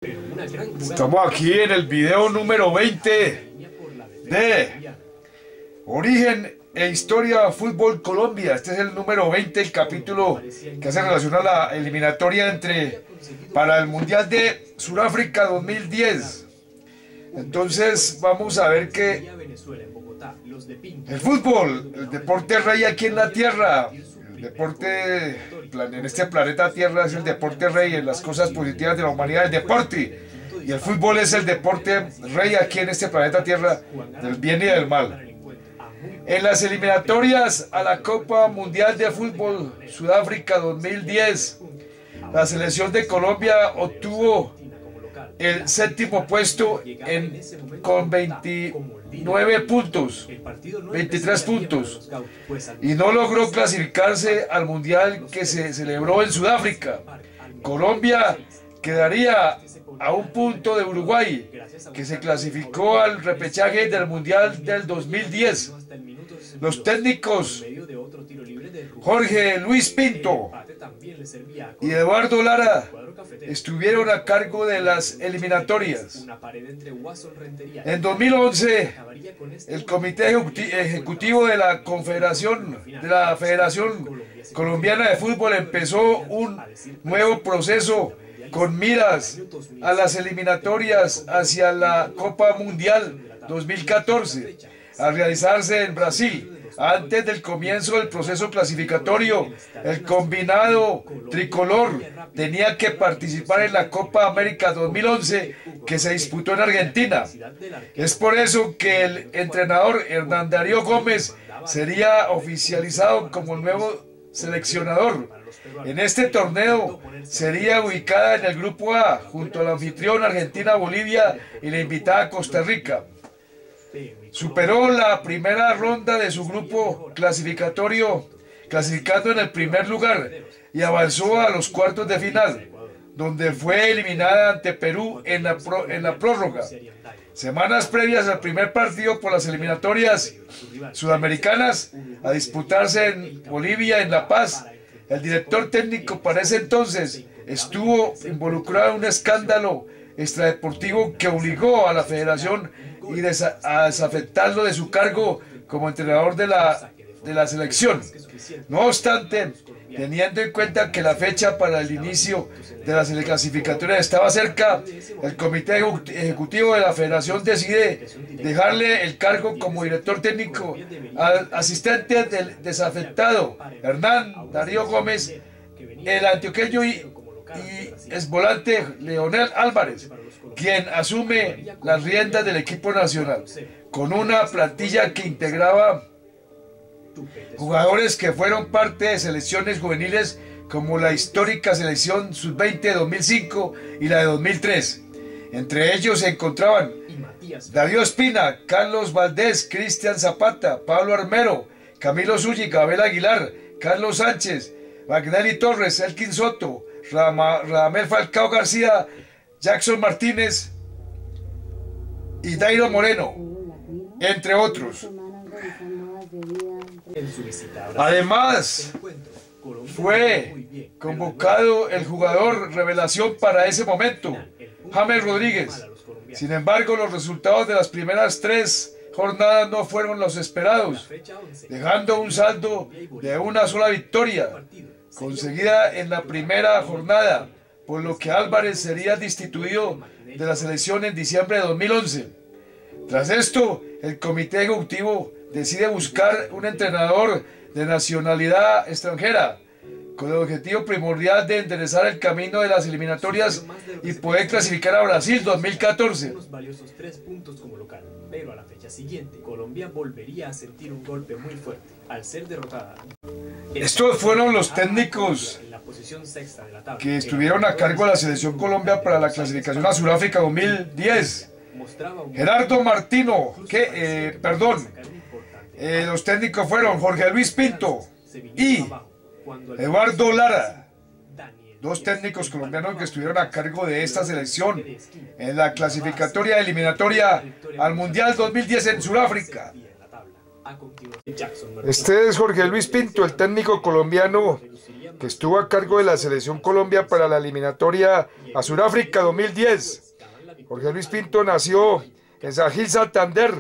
Estamos aquí en el video número 20 de Origen e Historia de Fútbol Colombia. Este es el número 20, el capítulo que hace relación a la eliminatoria para el Mundial de Sudáfrica 2010. Entonces vamos a ver que el fútbol, el deporte rey aquí en la tierra, el deporte en este planeta Tierra es el deporte rey, en las cosas positivas de la humanidad, el deporte. Y el fútbol es el deporte rey aquí en este planeta Tierra, del bien y del mal. En las eliminatorias a la Copa Mundial de Fútbol Sudáfrica 2010, la selección de Colombia obtuvo el séptimo puesto con 29 puntos, 23 puntos, y no logró clasificarse al Mundial que se celebró en Sudáfrica. Colombia quedaría a un punto de Uruguay, que se clasificó al repechaje del Mundial del 2010. Los técnicos Jorge Luis Pinto y Eduardo Lara estuvieron a cargo de las eliminatorias. En 2011, el Comité Ejecutivo de la Federación Colombiana de Fútbol empezó un nuevo proceso con miras a las eliminatorias hacia la Copa Mundial 2014, a realizarse en Brasil. Antes del comienzo del proceso clasificatorio, el combinado tricolor tenía que participar en la Copa América 2011 que se disputó en Argentina. Es por eso que el entrenador Hernán Darío Gómez sería oficializado como el nuevo seleccionador. En este torneo sería ubicada en el grupo A junto al anfitrión Argentina, Bolivia y la invitada Costa Rica. Superó la primera ronda de su grupo clasificatorio, clasificando en el primer lugar, y avanzó a los cuartos de final, donde fue eliminada ante Perú en la prórroga. Semanas previas al primer partido por las eliminatorias sudamericanas a disputarse en Bolivia, en La Paz, el director técnico para ese entonces estuvo involucrado en un escándalo extradeportivo que obligó a la federación a desafectarlo de su cargo como entrenador de la selección. No obstante, teniendo en cuenta que la fecha para el inicio de las clasificatorias estaba cerca, el Comité Ejecutivo de la Federación decide dejarle el cargo como director técnico al asistente del desafectado Hernán Darío Gómez, el antioqueño y exvolante Leonel Álvarez, quien asume las riendas del equipo nacional, con una plantilla que integraba jugadores que fueron parte de selecciones juveniles como la histórica selección sub-20 de 2005 y la de 2003. Entre ellos se encontraban Darío Espina, Carlos Valdés, Cristian Zapata, Pablo Armero, Camilo Zúñiga, Abel Aguilar, Carlos Sánchez, Magnelli Torres, Elkin Soto, Radamel Falcao García, Jackson Martínez y Dairo Moreno, entre otros. Además, fue convocado el jugador revelación para ese momento, James Rodríguez. Sin embargo, los resultados de las primeras 3 jornadas no fueron los esperados, dejando un saldo de una sola victoria conseguida en la primera jornada, por lo que Álvarez sería destituido de la selección en diciembre de 2011. Tras esto, el Comité Ejecutivo decide buscar un entrenador de nacionalidad extranjera, con el objetivo primordial de enderezar el camino de las eliminatorias y poder clasificar a Brasil 2014. Valiosos 3 puntos como local, pero a la fecha siguiente, Colombia volvería a sentir un golpe muy fuerte al ser derrotada. Estos fueron los técnicos que estuvieron a cargo de la selección Colombia para la clasificación a Sudáfrica 2010. Gerardo Martino, los técnicos fueron Jorge Luis Pinto y Eduardo Lara, 2 técnicos colombianos que estuvieron a cargo de esta selección en la clasificatoria eliminatoria al Mundial 2010 en Sudáfrica. A continuación, Jackson Este es Jorge Luis Pinto, el técnico colombiano que estuvo a cargo de la Selección Colombia para la eliminatoria a Sudáfrica 2010. Jorge Luis Pinto nació en San Gil, Santander.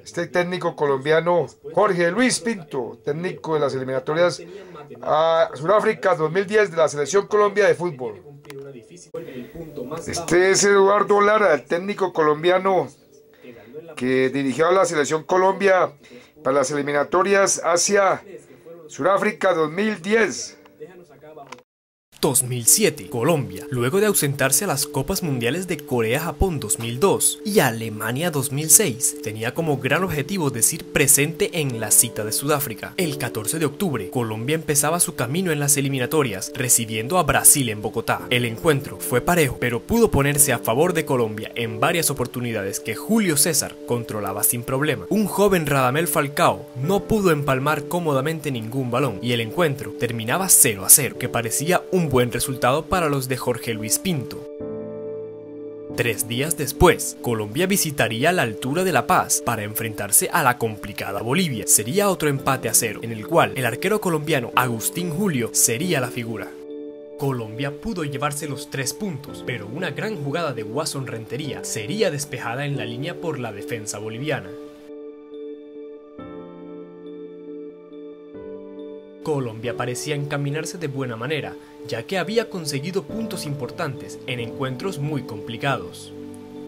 Este técnico colombiano, Jorge Luis Pinto, técnico de las eliminatorias a Sudáfrica 2010 de la Selección Colombia de fútbol. Este es Eduardo Lara, el técnico colombiano que dirigió a la Selección Colombia para las eliminatorias hacia Sudáfrica 2010. 2007, Colombia, luego de ausentarse a las Copas Mundiales de Corea-Japón 2002 y Alemania 2006, tenía como gran objetivo decir presente en la cita de Sudáfrica. El 14 de octubre, Colombia empezaba su camino en las eliminatorias, recibiendo a Brasil en Bogotá. El encuentro fue parejo, pero pudo ponerse a favor de Colombia en varias oportunidades que Julio César controlaba sin problema. Un joven Radamel Falcao no pudo empalmar cómodamente ningún balón y el encuentro terminaba 0-0, que parecía un buen resultado para los de Jorge Luis Pinto. 3 días después, Colombia visitaría la altura de La Paz para enfrentarse a la complicada Bolivia. Sería otro empate a 0, en el cual el arquero colombiano Agustín Julio sería la figura. Colombia pudo llevarse los 3 puntos, pero una gran jugada de Wasson Rentería sería despejada en la línea por la defensa boliviana. Colombia parecía encaminarse de buena manera, ya que había conseguido puntos importantes en encuentros muy complicados.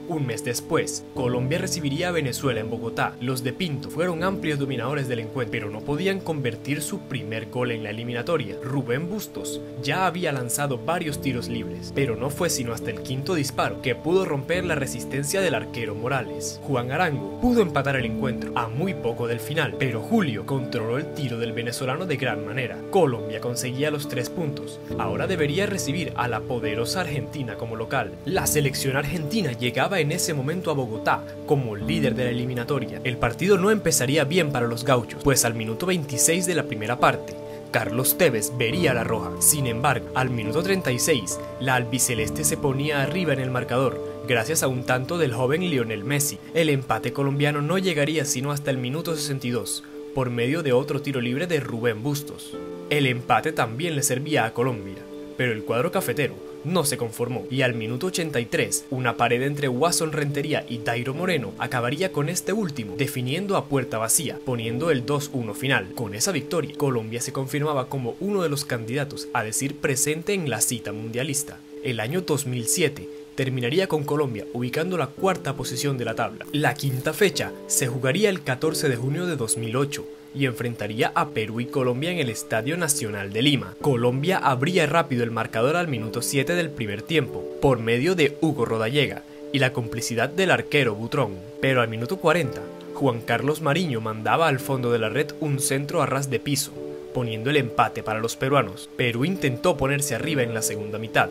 Un mes después, Colombia recibiría a Venezuela en Bogotá. Los de Pinto fueron amplios dominadores del encuentro, pero no podían convertir su primer gol en la eliminatoria. Rubén Bustos ya había lanzado varios tiros libres, pero no fue sino hasta el 5º disparo que pudo romper la resistencia del arquero Morales. Juan Arango pudo empatar el encuentro a muy poco del final, pero Julio controló el tiro del venezolano de gran manera. Colombia conseguía los 3 puntos. Ahora debería recibir a la poderosa Argentina como local. La selección argentina llegaba en ese momento a Bogotá como líder de la eliminatoria. El partido no empezaría bien para los gauchos, pues al minuto 26 de la primera parte, Carlos Tevez vería la roja. Sin embargo, al minuto 36, la albiceleste se ponía arriba en el marcador, gracias a un tanto del joven Lionel Messi. El empate colombiano no llegaría sino hasta el minuto 62, por medio de otro tiro libre de Rubén Bustos. El empate también le servía a Colombia, pero el cuadro cafetero no se conformó y al minuto 83, una pared entre Wasson Rentería y Dairo Moreno acabaría con este último, definiendo a puerta vacía, poniendo el 2-1 final. Con esa victoria, Colombia se confirmaba como uno de los candidatos a decir presente en la cita mundialista. El año 2007 terminaría con Colombia ubicando la 4ª posición de la tabla. La 5ª fecha se jugaría el 14 de junio de 2008, y enfrentaría a Perú y Colombia en el Estadio Nacional de Lima. Colombia abría rápido el marcador al minuto 7 del primer tiempo, por medio de Hugo Rodallega y la complicidad del arquero Butrón. Pero al minuto 40, Juan Carlos Mariño mandaba al fondo de la red un centro a ras de piso, poniendo el empate para los peruanos. Perú intentó ponerse arriba en la segunda mitad,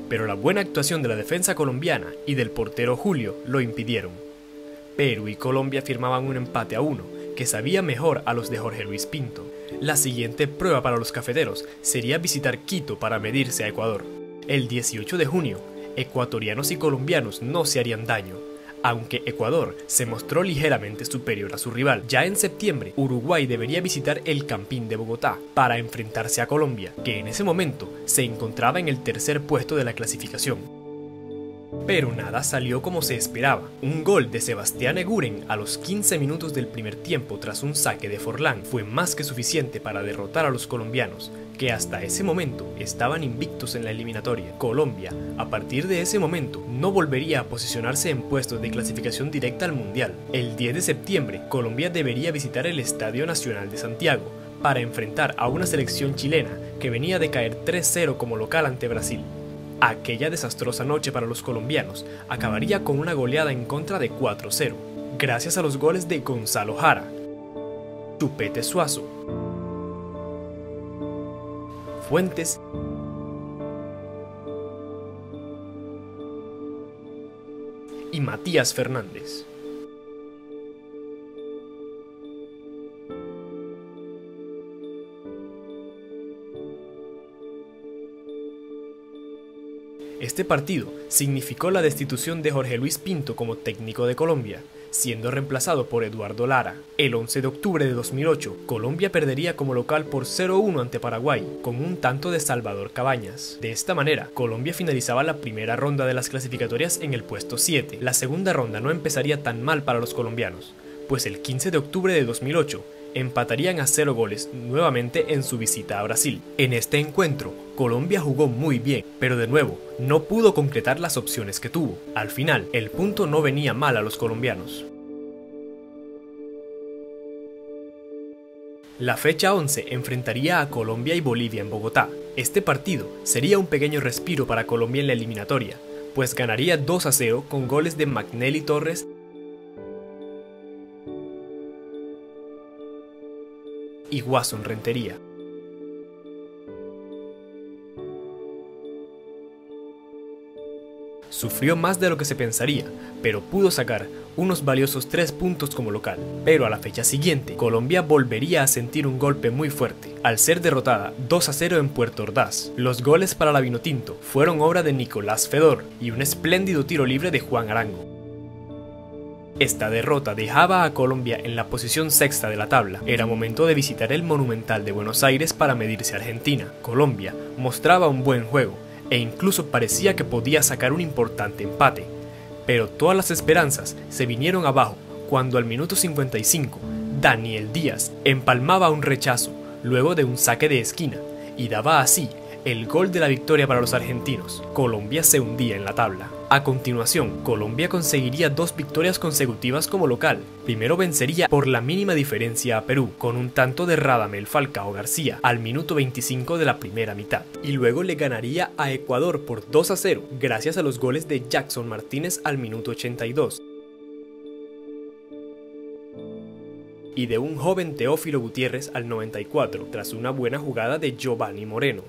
pero la buena actuación de la defensa colombiana y del portero Julio lo impidieron. Perú y Colombia firmaban un empate a 1, que sabía mejor a los de Jorge Luis Pinto. La siguiente prueba para los cafeteros sería visitar Quito para medirse a Ecuador. El 18 de junio, ecuatorianos y colombianos no se harían daño, aunque Ecuador se mostró ligeramente superior a su rival. Ya en septiembre, Uruguay debería visitar el Campín de Bogotá para enfrentarse a Colombia, que en ese momento se encontraba en el 3er puesto de la clasificación. Pero nada salió como se esperaba. Un gol de Sebastián Eguren a los 15 minutos del primer tiempo tras un saque de Forlán fue más que suficiente para derrotar a los colombianos, que hasta ese momento estaban invictos en la eliminatoria. Colombia, a partir de ese momento, no volvería a posicionarse en puestos de clasificación directa al Mundial. El 10 de septiembre, Colombia debería visitar el Estadio Nacional de Santiago para enfrentar a una selección chilena que venía de caer 3-0 como local ante Brasil. Aquella desastrosa noche para los colombianos acabaría con una goleada en contra de 4-0, gracias a los goles de Gonzalo Jara, Chupete Suazo, Fuentes y Matías Fernández. Este partido significó la destitución de Jorge Luis Pinto como técnico de Colombia. siendo reemplazado por Eduardo Lara. El 11 de octubre de 2008, Colombia perdería como local por 0-1 ante Paraguay, con un tanto de Salvador Cabañas. De esta manera, Colombia finalizaba la primera ronda de las clasificatorias en el puesto 7. La segunda ronda no empezaría tan mal para los colombianos, pues el 15 de octubre de 2008, empatarían a 0 goles nuevamente en su visita a Brasil. En este encuentro, Colombia jugó muy bien, pero de nuevo, no pudo concretar las opciones que tuvo. Al final, el punto no venía mal a los colombianos. La fecha 11 enfrentaría a Colombia y Bolivia en Bogotá. Este partido sería un pequeño respiro para Colombia en la eliminatoria, pues ganaría 2-0 con goles de Magnelli Torres y Wasson Rentería. Sufrió más de lo que se pensaría, pero pudo sacar unos valiosos 3 puntos como local. Pero a la fecha siguiente, Colombia volvería a sentir un golpe muy fuerte, al ser derrotada 2-0 en Puerto Ordaz. Los goles para la Vinotinto fueron obra de Nicolás Fedor y un espléndido tiro libre de Juan Arango. Esta derrota dejaba a Colombia en la posición sexta de la tabla. Era momento de visitar el Monumental de Buenos Aires para medirse a Argentina. Colombia mostraba un buen juego e incluso parecía que podía sacar un importante empate. Pero todas las esperanzas se vinieron abajo cuando al minuto 55 Daniel Díaz empalmaba un rechazo luego de un saque de esquina y daba así el gol de la victoria para los argentinos. Colombia se hundía en la tabla. A continuación, Colombia conseguiría 2 victorias consecutivas como local. Primero vencería por la mínima diferencia a Perú, con un tanto de Radamel Falcao García al minuto 25 de la primera mitad. Y luego le ganaría a Ecuador por 2-0, gracias a los goles de Jackson Martínez al minuto 82. Y de un joven Teófilo Gutiérrez al 94, tras una buena jugada de Giovanni Moreno.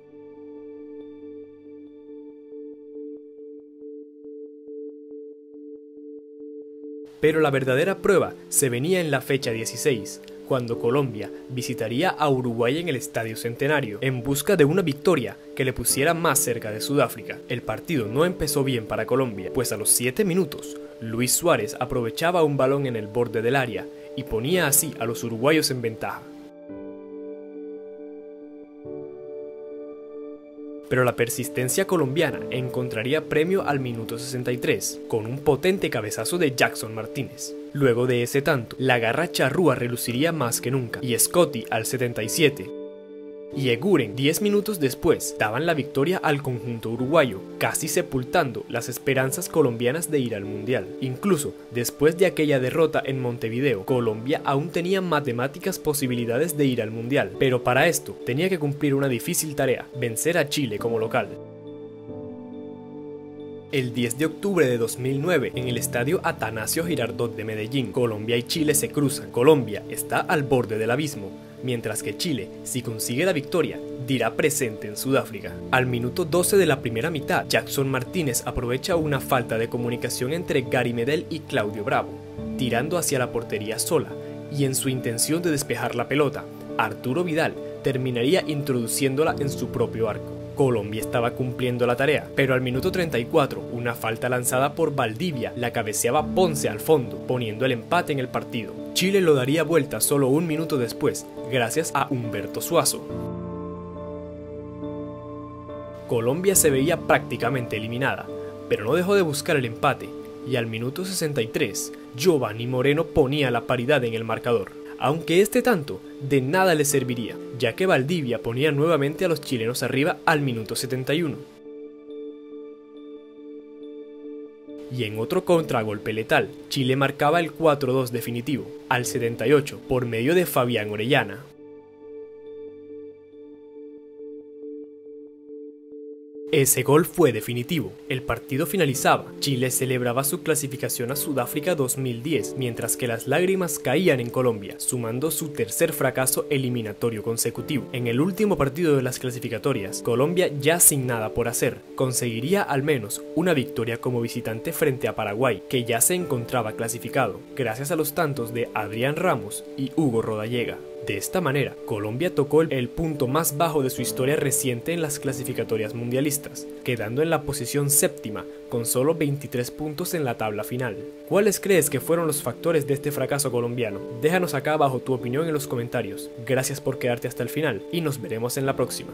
Pero la verdadera prueba se venía en la fecha 16, cuando Colombia visitaría a Uruguay en el Estadio Centenario, en busca de una victoria que le pusiera más cerca de Sudáfrica. El partido no empezó bien para Colombia, pues a los 7 minutos, Luis Suárez aprovechaba un balón en el borde del área y ponía así a los uruguayos en ventaja. Pero la persistencia colombiana encontraría premio al minuto 63, con un potente cabezazo de Jackson Martínez. Luego de ese tanto, la garra charrúa reluciría más que nunca, y Scotty al 77 y Eguren 10 minutos después daban la victoria al conjunto uruguayo, casi sepultando las esperanzas colombianas de ir al Mundial. Incluso después de aquella derrota en Montevideo, Colombia aún tenía matemáticas posibilidades de ir al Mundial, pero para esto tenía que cumplir una difícil tarea: vencer a Chile como local. El 10 de octubre de 2009, en el estadio Atanasio Girardot de Medellín, Colombia y Chile se cruzan. Colombia está al borde del abismo, mientras que Chile, si consigue la victoria, dirá presente en Sudáfrica. Al minuto 12 de la primera mitad, Jackson Martínez aprovecha una falta de comunicación entre Gary Medel y Claudio Bravo, tirando hacia la portería sola, y en su intención de despejar la pelota, Arturo Vidal terminaría introduciéndola en su propio arco. Colombia estaba cumpliendo la tarea, pero al minuto 34, una falta lanzada por Valdivia la cabeceaba Ponce al fondo, poniendo el empate en el partido. Chile lo daría vuelta solo un minuto después, gracias a Humberto Suazo. Colombia se veía prácticamente eliminada, pero no dejó de buscar el empate, y al minuto 63, Giovanni Moreno ponía la paridad en el marcador. Aunque este tanto de nada le serviría, ya que Valdivia ponía nuevamente a los chilenos arriba al minuto 71. Y en otro contragolpe letal, Chile marcaba el 4-2 definitivo, al 78, por medio de Fabián Orellana. Ese gol fue definitivo. El partido finalizaba. Chile celebraba su clasificación a Sudáfrica 2010, mientras que las lágrimas caían en Colombia, sumando su tercer fracaso eliminatorio consecutivo. En el último partido de las clasificatorias, Colombia, ya sin nada por hacer, conseguiría al menos una victoria como visitante frente a Paraguay, que ya se encontraba clasificado, gracias a los tantos de Adrián Ramos y Hugo Rodallega. De esta manera, Colombia tocó el punto más bajo de su historia reciente en las clasificatorias mundialistas, quedando en la posición séptima, con solo 23 puntos en la tabla final. ¿Cuáles crees que fueron los factores de este fracaso colombiano? Déjanos acá abajo tu opinión en los comentarios. Gracias por quedarte hasta el final y nos veremos en la próxima.